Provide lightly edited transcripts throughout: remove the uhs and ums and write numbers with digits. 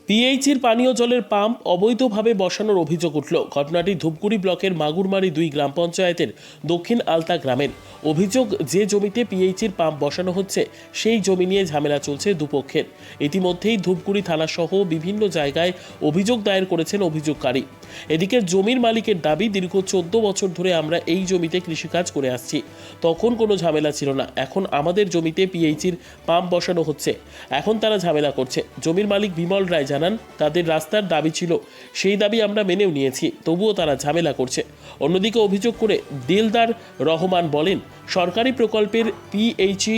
পিএইচির পানীয় জলের পাম্প অবৈধভাবে বসানোর অভিযোগ উঠল। ঘটনাটি ধূপগুড়ি ব্লকের মাগুরমারি 2 গ্রাম পঞ্চায়েতের দক্ষিণ আলতা গ্রামের। অভিযোগ, যে জমিতে পিএইচির পাম্প বসানো হচ্ছে সেই জমি নিয়ে ঝামেলা চলছে দুপক্ষের। ইতিমধ্যেই ধূপগুড়ি থানা সহ বিভিন্ন জায়গায় অভিযোগ দায়ের করেছেন অভিযোগকারী। এদিকে জমির মালিকের দাবি, দীর্ঘ 14 বছর ধরে আমরা এই জমিতে কৃষিকাজ করে আসছি, তখন কোনো ঝামেলা ছিল না। এখন আমাদের জমিতে পিএইচির পাম্প বসানো হচ্ছে, এখন তারা ঝামেলা করছে। জমির মালিক বিমল রায় জানান, তাদের রাস্তার দাবি ছিল, সেই দাবি আমরা মেনেও নিয়েছি, তবুও তারা ঝামেলা করছে। অন্যদিকে অভিযোগ করে দিলদার রহমান বলেন, সরকারি প্রকল্পের পিএইচি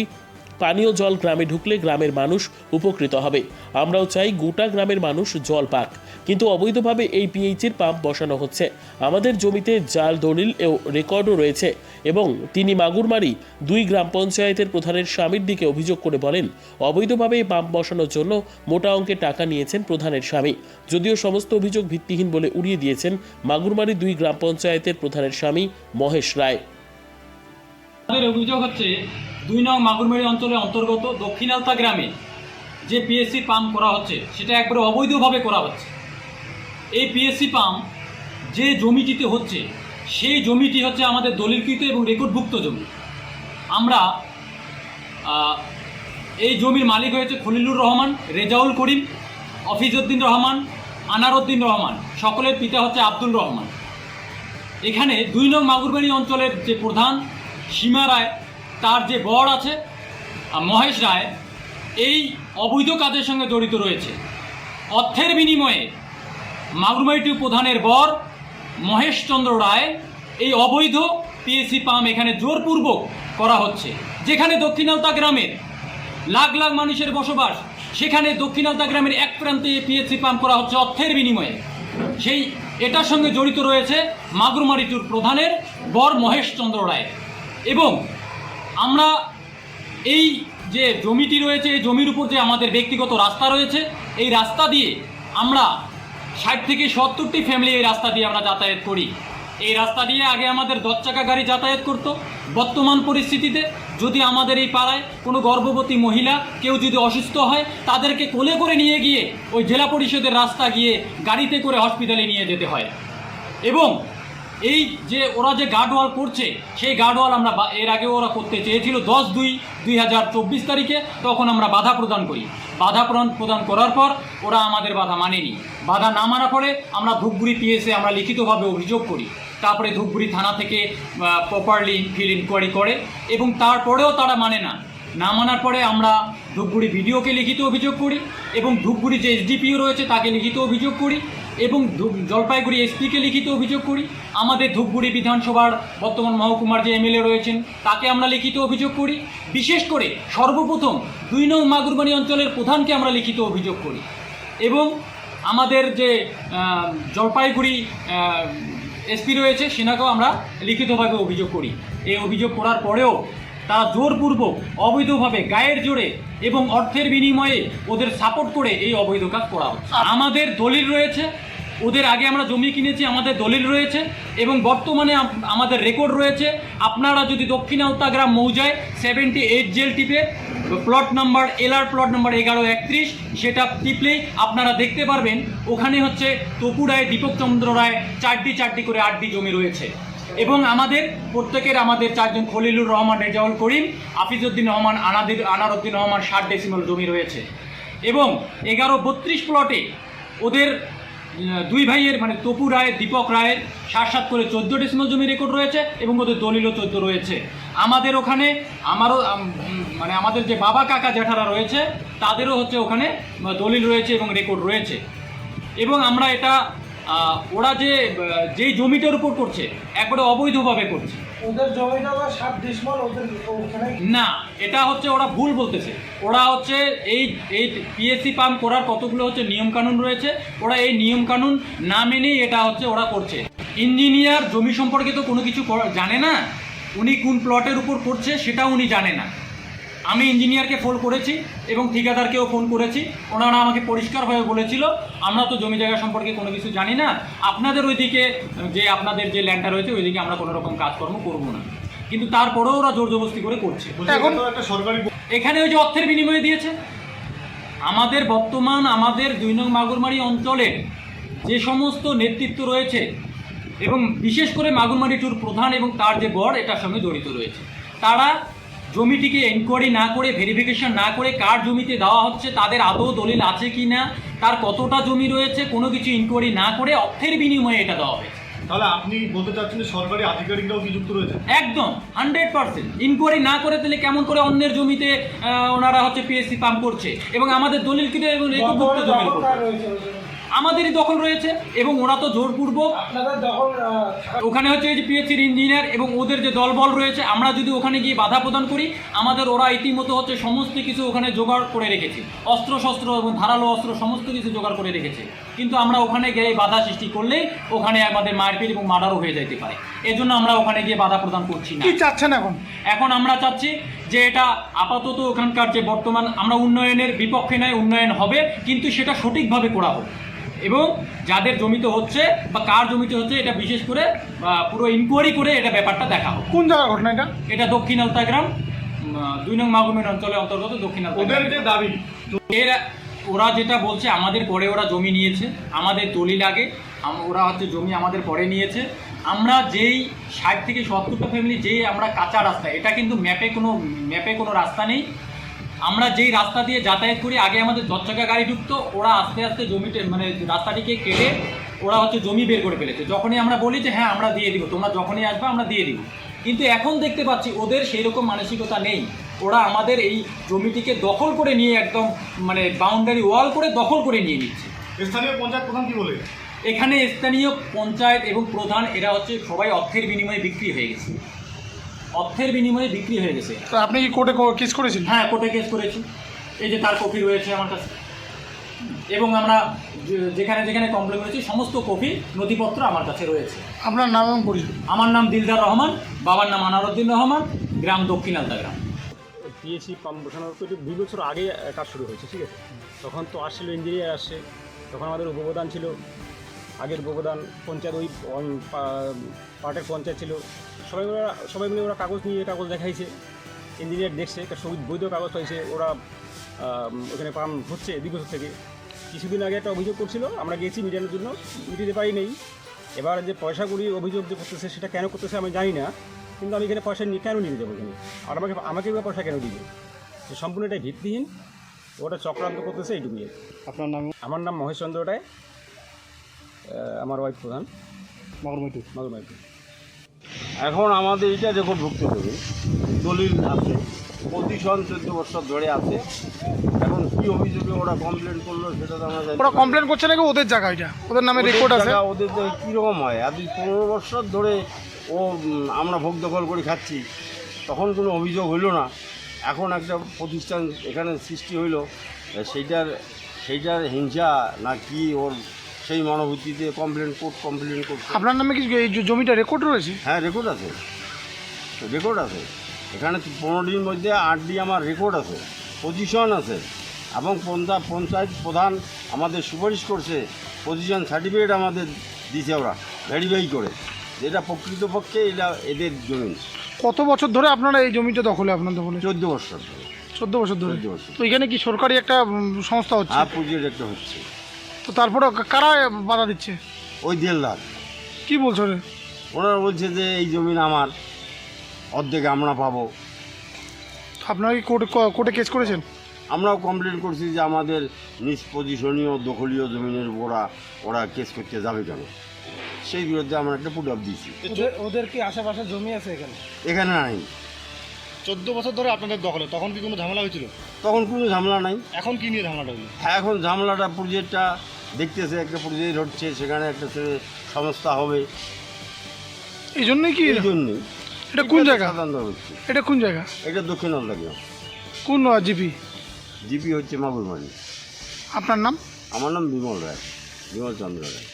পানীয় জল গ্রামে ঢুকলে গ্রামের মানুষ উপকৃত হবে। আমরাও চাই গোটা গ্রামের মানুষ জল পাক, কিন্তু অবৈধভাবে এই পিএইচির পাম্প বসানো হচ্ছে। আমাদের জমিতে জাল দলিল ও রেকর্ডও রয়েছে। এবং তিনি মাগুরমারি 2 গ্রাম পঞ্চায়েতের প্রধানের স্বামীর দিকে অভিযোগ করে বলেন, অবৈধভাবে এই পাম্প বসানোর জন্য মোটা অঙ্কের টাকা নিয়েছেন প্রধানের স্বামী। যদিও সমস্ত অভিযোগ ভিত্তিহীন বলে উড়িয়ে দিয়েছেন মাগুরমারি 2 গ্রাম পঞ্চায়েতের প্রধানের স্বামী মহেশ রায়। আমাদের অভিযোগ হচ্ছে 2 নং মাগুরমারি অঞ্চলের অন্তর্গত দক্ষিণ আলতা গ্রামে যে পিএসসি পাম্প করা হচ্ছে সেটা একবারে অবৈধভাবে করা হচ্ছে। এই পিএসসি পাম্প যে জমিটিতে হচ্ছে সেই জমিটি হচ্ছে আমাদের দলিলকৃত এবং রেকর্ডভুক্ত জমি। আমরা এই জমির মালিক হয়েছে খলিলুর রহমান, রেজাউল করিম, অফিজউদ্দিন রহমান, আনারউদ্দিন রহমান, সকলের পিতা হচ্ছে আব্দুল রহমান। এখানে 2 নং মাগুরমারি অঞ্চলের যে প্রধান সীমা রায়, তার যে বর আছে মহেশ রায়, এই অবৈধ কাজের সঙ্গে জড়িত রয়েছে। অর্থের বিনিময়ে মাগুরমারি 2 প্রধানের বর মহেশ চন্দ্র রায় এই অবৈধ পিএসসি পাম্প এখানে জোরপূর্বক করা হচ্ছে। যেখানে দক্ষিণ আলতা গ্রামের লাখ লাখ মানুষের বসবাস, সেখানে দক্ষিণ আলতা গ্রামের এক প্রান্তে পিএসসি পাম্প করা হচ্ছে অর্থের বিনিময়ে। এটার সঙ্গে জড়িত রয়েছে মাগুরমারি 2 প্রধানের বর মহেশ চন্দ্র রায়। এবং আমরা এই যে জমিটি রয়েছে, এই জমির উপর যে আমাদের ব্যক্তিগত রাস্তা রয়েছে, এই রাস্তা দিয়ে আমরা 60 থেকে 70টি ফ্যামিলি এই রাস্তা দিয়ে আমরা যাতায়াত করি। এই রাস্তা দিয়ে আগে আমাদের 10 চাকা গাড়ি যাতায়াত করত। বর্তমান পরিস্থিতিতে যদি আমাদের এই পাড়ায় কোনো গর্ভবতী মহিলা কেউ যদি অসুস্থ হয়, তাদেরকে কোলে করে নিয়ে গিয়ে ওই জেলা পরিষদের রাস্তা গিয়ে গাড়িতে করে হসপিটালে নিয়ে যেতে হয়। এবং এই যে ওরা যে গার্ডওয়াল করছে, সেই গার্ডওয়াল আমরা এর আগে ওরা করতে চেয়েছিল 10/2/2024 তারিখে, তখন আমরা বাধা প্রদান করি। বাধা প্রদান করার পর ওরা আমাদের বাধা মানেনি। বাধা না মানার পরে আমরা ধূপগুড়ি পিএসে আমরা লিখিতভাবে অভিযোগ করি। তারপরে ধূপগুড়ি থানা থেকে প্রপারলি ফিল্ড ইনকোয়ারি করে, এবং তারপরেও তারা মানে না মানার পরে আমরা ধূপগুড়ি ভিডিওকে লিখিত অভিযোগ করি, এবং ধূপগুড়ি যে এসডিপিও রয়েছে তাকে লিখিত অভিযোগ করি, এবং জলপাইগুড়ি এসপিকে লিখিত অভিযোগ করি। আমাদের ধূপগুড়ি বিধানসভার বর্তমান মহকুমার যে এমএলএ রয়েছেন তাকে আমরা লিখিত অভিযোগ করি। বিশেষ করে সর্বপ্রথম 2 নং মাগুরমারি অঞ্চলের প্রধানকে আমরা লিখিত অভিযোগ করি। এবং আমাদের যে জলপাইগুড়ি এসপি রয়েছে সেনাকেও আমরা লিখিতভাবে অভিযোগ করি। এই অভিযোগ করার পরেও তারা জোরপূর্বক অবৈধভাবে গায়ের জোরে এবং অর্থের বিনিময়ে ওদের সাপোর্ট করে এই অবৈধ কাজ করা হচ্ছে। আমাদের দলিল রয়েছে, ওদের আগে আমরা জমি কিনেছি, আমাদের দলিল রয়েছে, এবং বর্তমানে আমাদের রেকর্ড রয়েছে। আপনারা যদি দক্ষিণ আলতা গ্রাম মৌজায় 78 জেল টিপে plot number LR plot number 1131 সেটা টিপলেই আপনারা দেখতে পারবেন ওখানে হচ্ছে তপু রায়, দীপক চন্দ্র রায় 4টি করে 8টি জমি রয়েছে। এবং আমাদের প্রত্যেকের আমাদের 4 জন খলিলুর রহমান, রেজাউল করিম, আফিজউদ্দিন রহমান, আনারউদ্দিন রহমান 60 ডেসিমেল জমি রয়েছে। এবং 1132 প্লটে ওদের 2 ভাইয়ের মানে তপু রায়, দীপক রায়ের 7 করে 14 ডেসিমেল জমি রেকর্ড রয়েছে, এবং ওদের দলিলও 14 রয়েছে। আমাদের ওখানে মানে আমাদের যে বাবা কাকা জ্যাঠারা রয়েছে তাদেরও হচ্ছে ওখানে দলিল রয়েছে এবং রেকর্ড রয়েছে। এবং আমরা এটা ওরা যেই জমিটার উপর করছে একবারে অবৈধভাবে করছে। ওদের জমিটা 7 ডিসমাল ওদের ওখানে না, এটা হচ্ছে ওরা ভুল বলতেছে। ওরা হচ্ছে এই পিএসসি পাম্প করার কতগুলো হচ্ছে নিয়মকানুন রয়েছে, ওরা এই নিয়মকানুন না মেনেই এটা হচ্ছে ওরা করছে। ইঞ্জিনিয়ার জমি সম্পর্কে তো কোনো কিছু জানে না, উনি কোন প্লটের উপর করছে সেটাও উনি জানে না। আমি ইঞ্জিনিয়ারকে ফোন করেছি এবং ঠিকাদারকেও ফোন করেছি, ওনারা আমাকে পরিষ্কারভাবে বলেছিল, আমরা তো জমি জায়গা সম্পর্কে কোনো কিছু জানি না, আপনাদের ওইদিকে যে আপনাদের যে ল্যান্ডটা রয়েছে ওইদিকে আমরা কোনো রকম কাজকর্ম করবো না। কিন্তু তারপরেও ওরা জোর জবরদস্তি করে করছে। এখন তো একটা সরকারি এখানে ওই যে অর্থের বিনিময়ে দিয়েছে, আমাদের বর্তমান আমাদের 2 নং মাগুরমারি অঞ্চলের যে সমস্ত নেতৃত্ব রয়েছে এবং বিশেষ করে মাগুরমারি টুর প্রধান এবং তার যে বর এটার সঙ্গে জড়িত রয়েছে, তারা জমিটিকে এনকোয়ারি না করে ভেরিফিকেশন না করে কার জমিতে দেওয়া হচ্ছে, তাদের আদৌ দলিল আছে কি না, তার কতটা জমি রয়েছে, কোনো কিছু ইনকোয়ারি না করে অর্থের বিনিময়ে এটা দেওয়া হয়েছে। তাহলে আপনি বলতে চাচ্ছেন যে সরকারি আধিকারিকরাও কি যুক্ত রয়েছে? একদম 100%। ইনকোয়ারি না করে তাহলে কেমন করে অন্যের জমিতে ওনারা হচ্ছে পিএসসি পাম্প করছে এবং আমাদের দলিল কিনে এবং রেকর্ডভুক্ত জমি আমাদেরই দখল রয়েছে এবং ওরা তো জোরপূর্বক আপনাদের দখল ওখানে হচ্ছে এই যে পিএইচির ইঞ্জিনিয়ার এবং ওদের যে দলবল রয়েছে, আমরা যদি ওখানে গিয়ে বাধা প্রদান করি, আমাদের ওরা ইতিমধ্যে হচ্ছে সমস্ত কিছু ওখানে জোগাড় করে রেখেছে, অস্ত্র শস্ত্র এবং ধারালো অস্ত্র সমস্ত কিছু জোগাড় করে রেখেছে, কিন্তু আমরা ওখানে গিয়ে বাধা সৃষ্টি করলেই ওখানে আমাদের মারপিট এবং মার্ডারও হয়ে যেতে পারে। এজন্য আমরা ওখানে গিয়ে বাধা প্রদান করছি না। কি চাচ্ছেন এখন? এখন আমরা চাচ্ছি যে এটা আপাতত ওখানকার যে বর্তমান আমরা উন্নয়নের বিপক্ষে নয়, উন্নয়ন হবে কিন্তু সেটা সঠিকভাবে করা হোক এবং যাদের জমিতে হচ্ছে বা কার জমিতে হচ্ছে এটা বিশেষ করে পুরো ইনকোয়ারি করে এটা ব্যাপারটা দেখা হোক। কোন জায়গার ঘটনা এটা? এটা দক্ষিণ আলতা গ্রাম 2 নং মাগুরমারি অঞ্চলের অন্তর্গত দক্ষিণ আলতা ওদের যে দাবি, ওরা যেটা বলছে আমাদের পরে ওরা জমি নিয়েছে, আমাদের দলিল আগে, ওরা হচ্ছে জমি আমাদের পরে নিয়েছে। আমরা যেই 60 থেকে 70টা ফ্যামিলি যেই আমরা কাঁচা রাস্তা, এটা কিন্তু ম্যাপে কোনো রাস্তা নেই, আমরা যেই রাস্তা দিয়ে যাতায়াত করি আগে আমাদের 10 চাকা গাড়ি ঢুকতো, ওরা আস্তে আস্তে জমিতে মানে রাস্তাটিকে কেটে ওরা হচ্ছে জমি বের করে ফেলেছে। যখনই আমরা বলি যে হ্যাঁ আমরা দিয়ে দিব, তোমরা যখনই আসবে আমরা দিয়ে দিব, কিন্তু এখন দেখতে পাচ্ছি ওদের সেই রকম মানসিকতা নেই। ওরা আমাদের এই জমিটিকে দখল করে নিয়ে একদম মানে বাউন্ডারি ওয়াল করে দখল করে নিয়ে নিচ্ছে। স্থানীয় পঞ্চায়েত প্রধান কি বলে? এখানে স্থানীয় পঞ্চায়েত এবং প্রধান এরা হচ্ছে সবাই অর্থের বিনিময়ে বিক্রি হয়ে গেছে, অর্থের বিনিময়ে বিক্রি হয়ে গেছে। তো আপনি কি কোর্টে কেস করেছেন? হ্যাঁ, কোর্টে কেস করেছি, এই যে তার কপি রয়েছে আমার কাছে এবং আমরা যেখানে যেখানে কমপ্লেন করেছি সমস্ত কপি নথিপত্র আমার কাছে রয়েছে। আপনার নাম এবং পরিচয়? আমার নাম দিলদার রহমান, বাবার নাম আনারউদ্দিন রহমান, গ্রাম দক্ষিণ আলতা গ্রাম। পিএসসি পাম্প বসানোর তো 2 বছর আগে কাজ শুরু হয়েছে, ঠিক আছে। তখন তো আসছিল ইঞ্জিনিয়ার আসছে, তখন আমাদের উপপ্রধান ছিল, আগের উপপ্রধান পঞ্চায়েত ওই পার্টের পঞ্চায়েত ছিল, সবাই মিলে ওরা কাগজ দেখাইছে, ইঞ্জিনিয়ার দেখছে, একটা বৈধ কাগজ পাইছে, ওরা ওখানে পাম্প হচ্ছে 2 বছর থেকে। কিছুদিন আগে একটা অভিযোগ করছিল, আমরা গিয়েছি মিটানোর জন্য, মিটিতে পারি নেই। এবার যে পয়সা করি অভিযোগ যে করতেছে সেটা কেন করতেছে আমি জানি না, কিন্তু আমি এখানে পয়সা কেন নিয়ে যাবো এখানে, আর আমাকে পয়সা কেন দিবে, তো সম্পূর্ণ এটাই ভিত্তিহীন, ওটা চক্রান্ত করতেছে এইটুকুই। আপনার নাম? আমার নাম মহেশ চন্দ্র রায়, আমার ওয়াইফ প্রধান মাগুরমারি। এখন আমাদের এটা রেকর্ড ভুক্ত হবে, দলিল আছে, পজিশন 14 বছর ধরে আছে। এখন কি অভিযোগে ওরা কমপ্লেন করলো সেটা তো আমরা জানি। ওরা কমপ্লেন করছে নাকি ওদের জায়গা, এটা ওদের নামে রেকর্ড আছে? ওদের তো কীরকম হয়, আদি 15 বছর ধরে আমরা ভোগ দখল করে খাচ্ছি, তখন কোনো অভিযোগ হইল না। এখন একটা প্রতিষ্ঠান এখানে সৃষ্টি হইল, সেইটার হিংসা না কি ওর সেই মনোভূতিতে কমপ্লেন করছে। আপনার নামে কি এই জমিটা রেকর্ড রয়েছে? হ্যাঁ, রেকর্ড আছে। এখানে 15 দিনের মধ্যে 8 দিন আমার রেকর্ড আছে, পজিশন আছে এবং পঞ্চায়েত প্রধান আমাদের সুপারিশ করছে, পজিশন সার্টিফিকেট আমাদের দিছে ওরা ভেরিফাই করে, যেটা প্রকৃতপক্ষে এটা এদের জমি। কত বছর ধরে আপনারা এই জমিটা দখলে? আপনার দখলে 14 বছর ধরে। 14 বছর ধরে? 14 বছর। তো এখানে কি সরকারি একটা সংস্থা হচ্ছে? হ্যাঁ, প্রজেক্ট একটা হচ্ছে। তো তারপরে কারা বাধা দিচ্ছে? ওই দেলদার কি বলছো রে? ওনারা বলছে যে এই জমি আমার, অর্ধেক আমরা পাবো। আপনারা কি কোর্টে কেস করেছেন? আমরাও কমপ্লেন করছি যে আমাদের নিষ্পজিশনীয় দখলীয় জমিনের ওরা কেস করতে যাবে কেন, সেই বিরুদ্ধে আমরা একটা পুট আপ দিয়েছি। ওদের কি আশেপাশে জমি আছে এখানে নাই। 14 বছর ধরে আপনাদের দখলে, তখন কি কোনো ঝামেলা হয়েছিল? তখন কোনো ঝামেলা নাই। এখন কি নিয়ে ঝামেলাটা হলো? এখন ঝামেলাটা প্রজেক্টটা দেখতেছে, একটা প্রজেক্ট হচ্ছে, সেখানে একটা সংস্থা হবে, এই জন্যই কি? এই জন্যই। এটা কোন জায়গা? হচ্ছে এটা কোন জায়গা? এটা দক্ষিণ আলতা। কোন জিপি? জিপি হচ্ছে মাগুরমারি। আপনার নাম? আমার নাম বিমল চন্দ্র রায়।